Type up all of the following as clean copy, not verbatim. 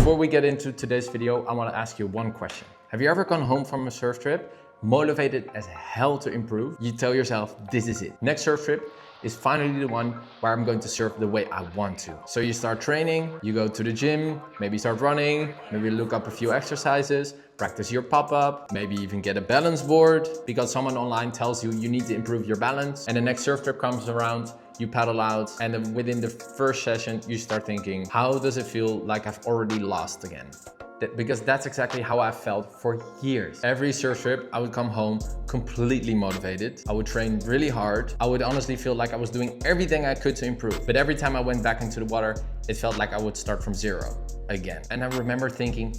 Before we get into today's video, I want to ask you one question. Have you ever gone home from a surf trip, motivated as hell to improve? You tell yourself, this is it. Next surf trip is finally the one where I'm going to surf the way I want to. So you start training, you go to the gym, maybe start running, maybe look up a few exercises, practice your pop-up, maybe even get a balance board because someone online tells you you need to improve your balance. And the next surf trip comes around, you paddle out, and then within the first session, you start thinking, how does it feel like I've already lost again? Because that's exactly how I felt for years. Every surf trip, I would come home completely motivated. I would train really hard. I would honestly feel like I was doing everything I could to improve. But every time I went back into the water, it felt like I would start from zero again. And I remember thinking,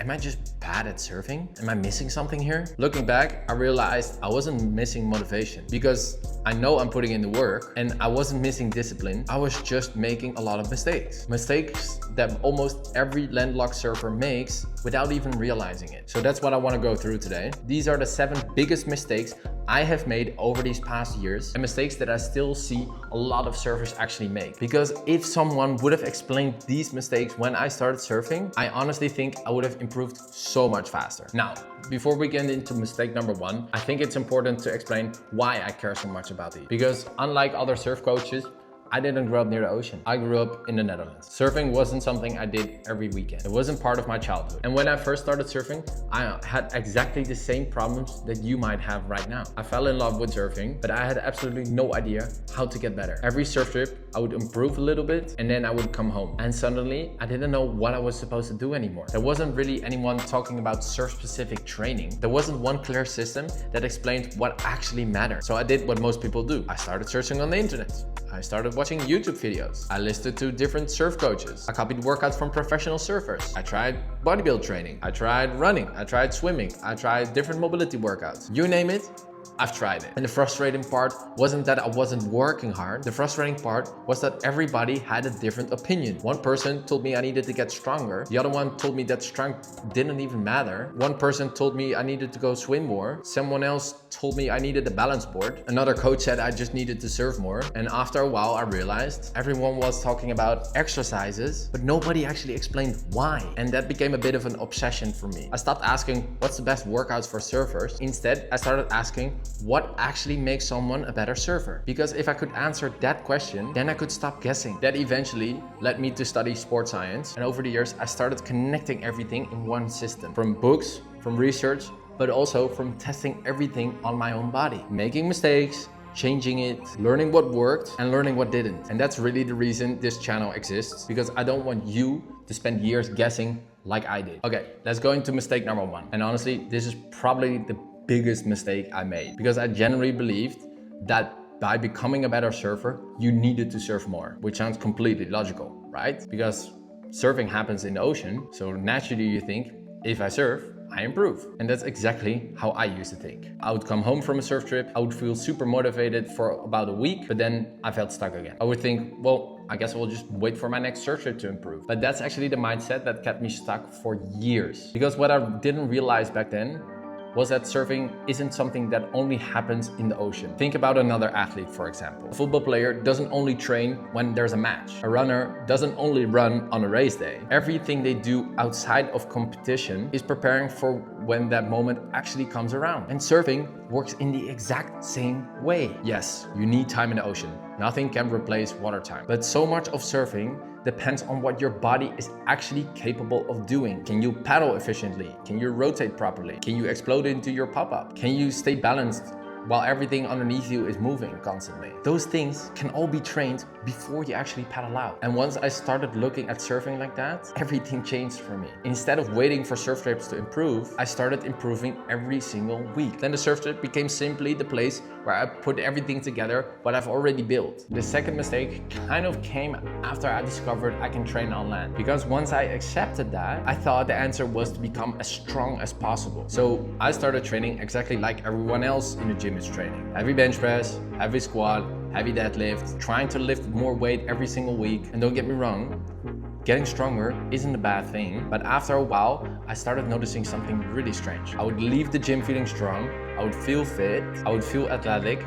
am I just bad at surfing? Am I missing something here? Looking back, I realized I wasn't missing motivation because I know I'm putting in the work and I wasn't missing discipline. I was just making a lot of mistakes. Mistakes that almost every landlocked surfer makes without even realizing it. So that's what I want to go through today. These are the 7 biggest mistakes I have made over these past years and mistakes that I still see a lot of surfers actually make. Because if someone would have explained these mistakes when I started surfing, I honestly think I would have improved so much faster. Now, before we get into mistake number 1, I think it's important to explain why I care so much about these. Because unlike other surf coaches, I didn't grow up near the ocean. I grew up in the Netherlands. Surfing wasn't something I did every weekend. It wasn't part of my childhood. And when I first started surfing, I had exactly the same problems that you might have right now. I fell in love with surfing, but I had absolutely no idea how to get better. Every surf trip, I would improve a little bit and then I would come home. And suddenly, I didn't know what I was supposed to do anymore. There wasn't really anyone talking about surf-specific training. There wasn't one clear system that explained what actually mattered. So I did what most people do. I started searching on the internet. I started watching YouTube videos. I listened to different surf coaches. I copied workouts from professional surfers. I tried bodybuild training. I tried running. I tried swimming. I tried different mobility workouts. You name it, I've tried it. And the frustrating part wasn't that I wasn't working hard. The frustrating part was that everybody had a different opinion. One person told me I needed to get stronger. The other one told me that strength didn't even matter. One person told me I needed to go swim more. Someone else told me I needed a balance board. Another coach said I just needed to surf more. And after a while, I realized everyone was talking about exercises, but nobody actually explained why. And that became a bit of an obsession for me. I stopped asking what's the best workouts for surfers. Instead, I started asking what actually makes someone a better surfer? Because if I could answer that question, then I could stop guessing. That eventually led me to study sports science. And over the years, I started connecting everything in one system. From books, from research, but also from testing everything on my own body. Making mistakes, changing it, learning what worked and learning what didn't. And that's really the reason this channel exists, because I don't want you to spend years guessing like I did. Okay, let's go into mistake number 1. And honestly, this is probably the biggest mistake I made, because I genuinely believed that by becoming a better surfer, you needed to surf more, which sounds completely logical, right? Because surfing happens in the ocean, so naturally you think, if I surf, I improve. And that's exactly how I used to think. I would come home from a surf trip, I would feel super motivated for about a week, but then I felt stuck again. I would think, well, I guess I will just wait for my next surf trip to improve. But that's actually the mindset that kept me stuck for years. Because what I didn't realize back then was that surfing isn't something that only happens in the ocean. Think about another athlete, for example. A football player doesn't only train when there's a match. A runner doesn't only run on a race day. Everything they do outside of competition is preparing for when that moment actually comes around. And surfing works in the exact same way. Yes, you need time in the ocean. Nothing can replace water time. But so much of surfing depends on what your body is actually capable of doing. Can you paddle efficiently? Can you rotate properly? Can you explode into your pop-up? Can you stay balanced while everything underneath you is moving constantly? Those things can all be trained before you actually paddle out. And once I started looking at surfing like that, everything changed for me. Instead of waiting for surf trips to improve, I started improving every single week. Then the surf trip became simply the place where I put everything together what I've already built. The second mistake kind of came after I discovered I can train on land. Because once I accepted that, I thought the answer was to become as strong as possible. So I started training exactly like everyone else in the gym is training. Heavy bench press, heavy squat, heavy deadlift, trying to lift more weight every single week. And don't get me wrong, getting stronger isn't a bad thing, but after a while, I started noticing something really strange. I would leave the gym feeling strong, I would feel fit, I would feel athletic,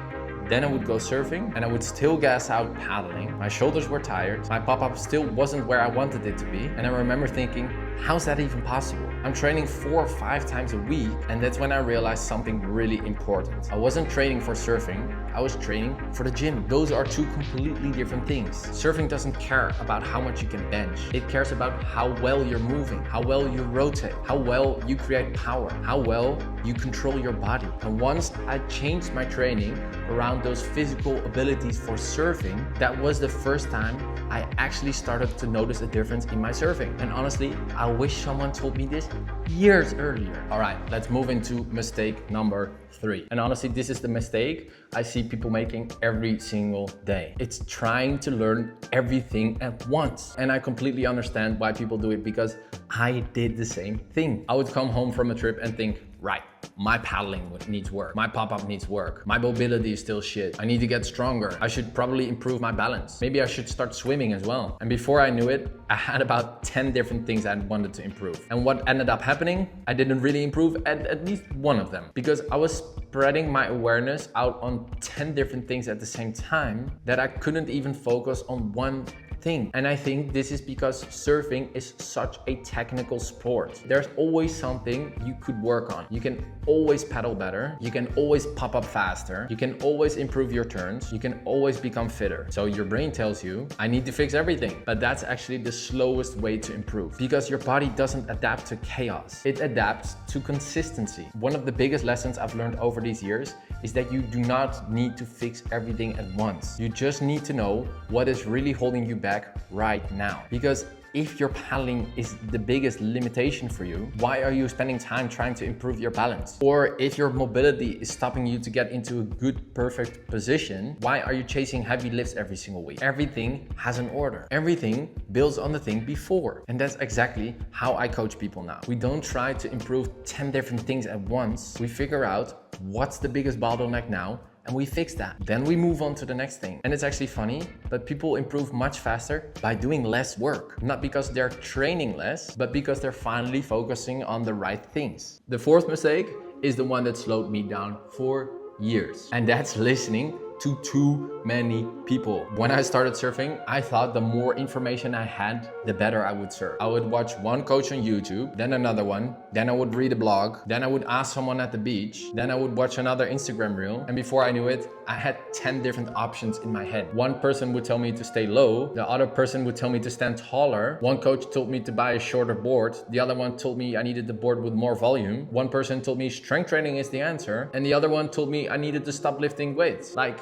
then I would go surfing and I would still gas out paddling. My shoulders were tired, my pop-up still wasn't where I wanted it to be, and I remember thinking, how's that even possible? I'm training 4 or 5 times a week, and that's when I realized something really important. I wasn't training for surfing, I was training for the gym. Those are two completely different things. Surfing doesn't care about how much you can bench. It cares about how well you're moving, how well you rotate, how well you create power, how well you control your body. And once I changed my training around those physical abilities for surfing, that was the first time I actually started to notice a difference in my surfing. And honestly, I wish someone told me this years earlier. All right, let's move into mistake number 3. And honestly, this is the mistake I see people making every single day. It's trying to learn everything at once. And I completely understand why people do it, because I did the same thing. I would come home from a trip and think, right, my paddling needs work. My pop-up needs work. My mobility is still shit. I need to get stronger. I should probably improve my balance. Maybe I should start swimming as well. And before I knew it, I had about 10 different things I wanted to improve. And what ended up happening, I didn't really improve at least one of them, because I was spreading my awareness out on 10 different things at the same time that I couldn't even focus on one thing. And I think this is because surfing is such a technical sport. There's always something you could work on. You can always paddle better. You can always pop up faster. You can always improve your turns. You can always become fitter. So your brain tells you, I need to fix everything. But that's actually the slowest way to improve, because your body doesn't adapt to chaos. It adapts to consistency. One of the biggest lessons I've learned over these years is that you do not need to fix everything at once. You just need to know what is really holding you back right now. Because if your paddling is the biggest limitation for you, why are you spending time trying to improve your balance? Or if your mobility is stopping you to get into a good, perfect position, why are you chasing heavy lifts every single week? Everything has an order. Everything builds on the thing before. And that's exactly how I coach people now. We don't try to improve 10 different things at once. We figure out what's the biggest bottleneck now, and we fix that. Then we move on to the next thing. And it's actually funny, but people improve much faster by doing less work. Not because they're training less, but because they're finally focusing on the right things. The 4th mistake is the one that slowed me down for years. And that's listening to too many people. When I started surfing, I thought the more information I had, the better I would surf. I would watch one coach on YouTube, then another one, then I would read a blog, then I would ask someone at the beach, then I would watch another Instagram reel, and before I knew it, I had 10 different options in my head. One person would tell me to stay low, the other person would tell me to stand taller, one coach told me to buy a shorter board, the other one told me I needed the board with more volume, one person told me strength training is the answer, and the other one told me I needed to stop lifting weights. Like,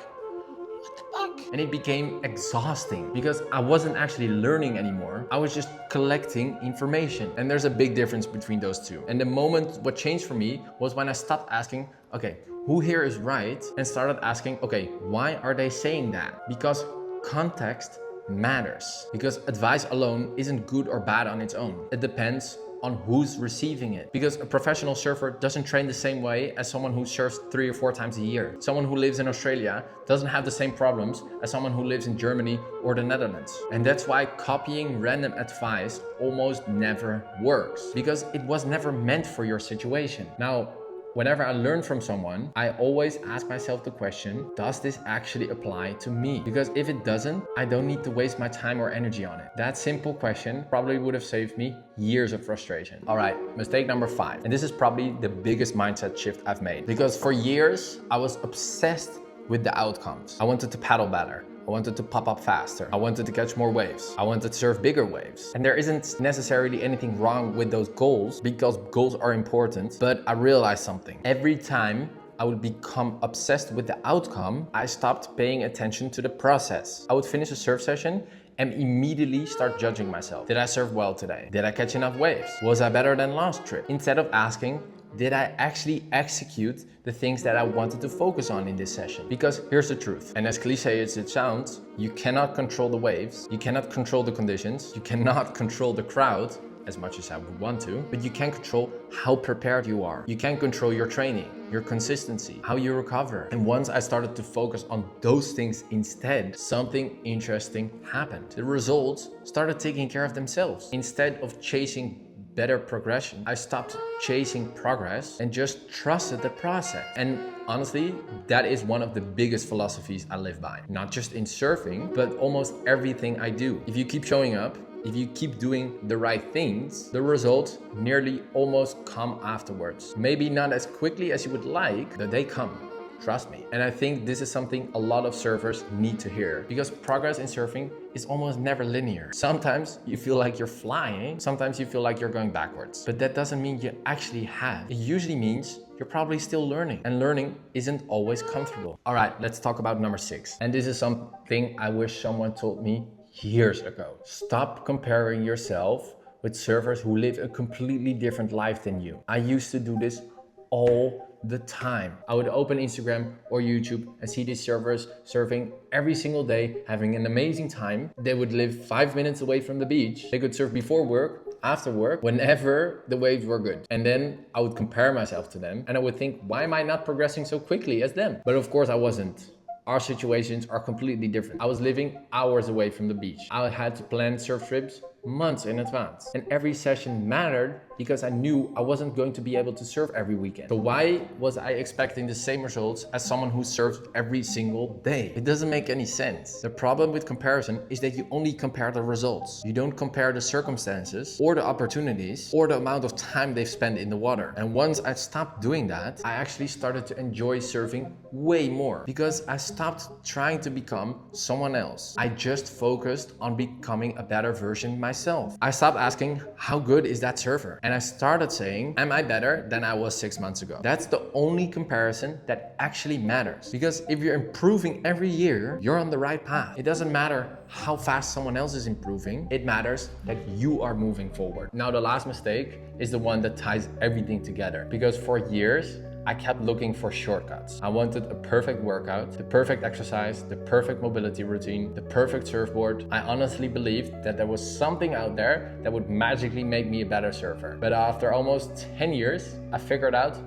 what the fuck? And it became exhausting because I wasn't actually learning anymore. I was just collecting information. And there's a big difference between those two. And the moment what changed for me was when I stopped asking, okay, who here is right? And started asking, okay, why are they saying that? Because context matters. Because advice alone isn't good or bad on its own. It depends on who's receiving it. Because a professional surfer doesn't train the same way as someone who surfs 3 or 4 times a year. Someone who lives in Australia doesn't have the same problems as someone who lives in Germany or the Netherlands. And that's why copying random advice almost never works, because it was never meant for your situation. Now, whenever I learn from someone, I always ask myself the question, does this actually apply to me? Because if it doesn't, I don't need to waste my time or energy on it. That simple question probably would have saved me years of frustration. All right, mistake number 5. And this is probably the biggest mindset shift I've made. Because for years, I was obsessed with the outcomes. I wanted to paddle better. I wanted to pop up faster. I wanted to catch more waves. I wanted to surf bigger waves. And there isn't necessarily anything wrong with those goals, because goals are important. But I realized something. Every time I would become obsessed with the outcome, I stopped paying attention to the process. I would finish a surf session and immediately start judging myself. Did I surf well today? Did I catch enough waves? Was I better than last trip? Instead of asking, did I actually execute the things that I wanted to focus on in this session? Because here's the truth, and as cliche as it sounds, you cannot control the waves, you cannot control the conditions, you cannot control the crowd as much as I would want to, but you can control how prepared you are. You can control your training, your consistency, how you recover. And once I started to focus on those things instead, something interesting happened. The results started taking care of themselves. Instead of chasing better progression, I stopped chasing progress and just trusted the process. And honestly, that is one of the biggest philosophies I live by. Not just in surfing, but almost everything I do. If you keep showing up, if you keep doing the right things, the results nearly almost come afterwards. Maybe not as quickly as you would like, but they come. Trust me. And I think this is something a lot of surfers need to hear, because progress in surfing is almost never linear. Sometimes you feel like you're flying, sometimes you feel like you're going backwards, but that doesn't mean you actually have. It usually means you're probably still learning, and learning isn't always comfortable. All right, let's talk about number 6. And this is something I wish someone told me years ago. Stop comparing yourself with surfers who live a completely different life than you. I used to do this all the time. I would open Instagram or YouTube and see these surfers surfing every single day, having an amazing time. They would live 5 minutes away from the beach. They could surf before work, after work, whenever the waves were good. And then I would compare myself to them and I would think, why am I not progressing so quickly as them? But of course I wasn't. Our situations are completely different. I was living hours away from the beach. I had to plan surf trips months in advance. And every session mattered because I knew I wasn't going to be able to surf every weekend. So why was I expecting the same results as someone who surfs every single day? It doesn't make any sense. The problem with comparison is that you only compare the results. You don't compare the circumstances or the opportunities or the amount of time they've spent in the water. And once I stopped doing that, I actually started to enjoy surfing way more because I stopped trying to become someone else. I just focused on becoming a better version myself. I stopped asking, how good is that surfer? And I started saying, am I better than I was 6 months ago? That's the only comparison that actually matters. Because if you're improving every year, you're on the right path. It doesn't matter how fast someone else is improving. It matters that you are moving forward. Now, the last mistake is the one that ties everything together. Because for years, I kept looking for shortcuts. I wanted a perfect workout, the perfect exercise, the perfect mobility routine, the perfect surfboard. I honestly believed that there was something out there that would magically make me a better surfer. But after almost 10 years, I figured out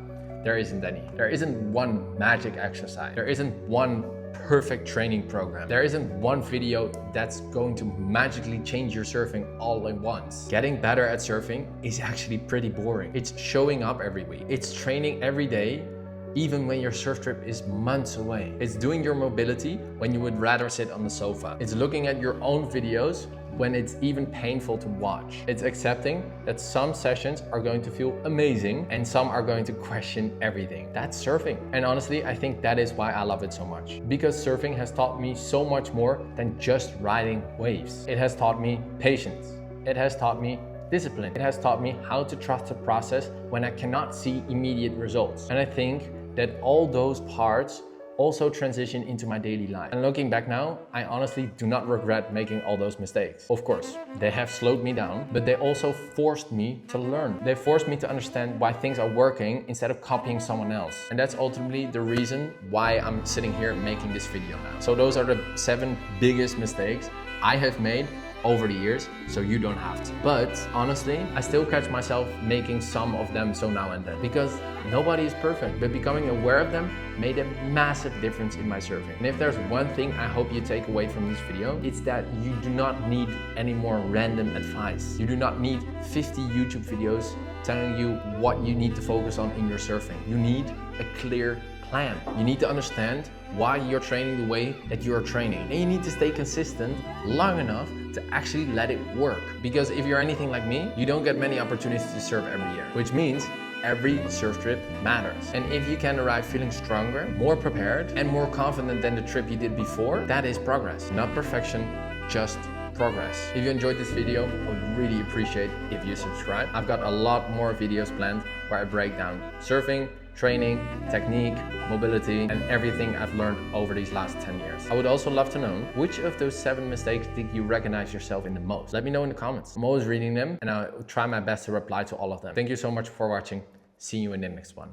there isn't any. There isn't one magic exercise. There isn't one perfect training program. There isn't one video that's going to magically change your surfing all at once. Getting better at surfing is actually pretty boring. It's showing up every week. It's training every day, even when your surf trip is months away. It's doing your mobility when you would rather sit on the sofa. It's looking at your own videos when it's even painful to watch. It's accepting that some sessions are going to feel amazing and some are going to question everything. That's surfing. And honestly, I think that is why I love it so much. Because surfing has taught me so much more than just riding waves. It has taught me patience. It has taught me discipline. It has taught me how to trust the process when I cannot see immediate results. And I think that all those parts also transition into my daily life. And looking back now, I honestly do not regret making all those mistakes. Of course, they have slowed me down, but they also forced me to learn. They forced me to understand why things are working instead of copying someone else. And that's ultimately the reason why I'm sitting here making this video now. So those are the 7 biggest mistakes I have made over the years, so you don't have to. But honestly, I still catch myself making some of them so now and then, because nobody is perfect, but becoming aware of them made a massive difference in my surfing. And if there's one thing I hope you take away from this video, it's that you do not need any more random advice. You do not need 50 YouTube videos telling you what you need to focus on in your surfing. You need a clear plan. You need to understand why you're training the way that you're training. And you need to stay consistent long enough to actually let it work. Because if you're anything like me, you don't get many opportunities to surf every year, which means every surf trip matters. And if you can arrive feeling stronger, more prepared, and more confident than the trip you did before, that is progress. Not perfection, just progress. If you enjoyed this video, I would really appreciate if you subscribe. I've got a lot more videos planned where I break down surfing, training, technique, mobility, and everything I've learned over these last 10 years. I would also love to know, which of those 7 mistakes did you recognize yourself in the most? Let me know in the comments. I'm always reading them and I'll try my best to reply to all of them. Thank you so much for watching. See you in the next one.